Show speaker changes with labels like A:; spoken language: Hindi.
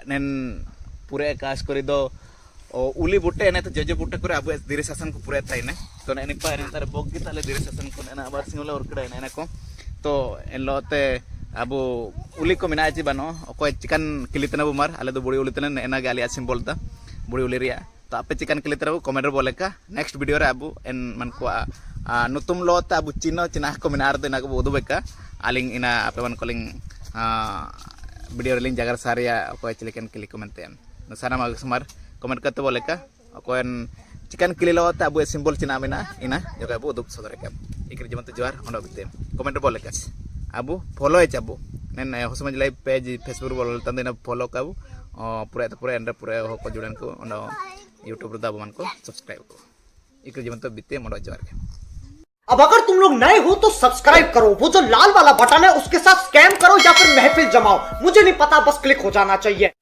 A: नेन पूरे काश करी दो उली बुट्टे ने तो जजे बुट्टे करे अब धीरे शासन को पूरे था इन्हें तो ने पार तारे बोग की ताले धीरे शासन को ने आबार सिंगला और कड़ा ने को तो इन लोते अब उली को मिना ची बनो कोई चिकन किलितना बुमार आले तो बुड़ी उली तना एना गाली आसिम बोलता बुड़ी उली रिया तो आपे चिकन किलितना बु कमेंट बोले का नेक्स्ट वीडियो रे अब एन मन को नुतुम लोता अब चिना को मिना आर देना को बोदु बेका आलिंग इना आपे मन कोलिंग वीडियो रिलिंग जगह सारिया कोई चिकन किली कमेंट एम सारा माग समार कमेंट करते बोले का कोई चिकन किली लोता अब सिंबल चिना मिना इना जो का बोदु सदरे का इकरी जमते जवार ओंडो बिते कमेंट बोले का अब फॉलो है चाबू नेन होसमज लाइव पेज फेसबुक बोल तंदिना फॉलो काबू पूरा तो पूरा एंड पूरा हो को जुड़न को ओंडो यूट्यूब रे दाबो मन को सब्सक्राइब को इकरी जमते बिते मोडो जवार के।
B: अब अगर तुम लोग नए हो तो सब्सक्राइब करो, वो जो लाल वाला बटन है उसके साथ स्कैम करो या फिर महफिल जमाओ, मुझे नहीं पता, बस क्लिक हो जाना चाहिए।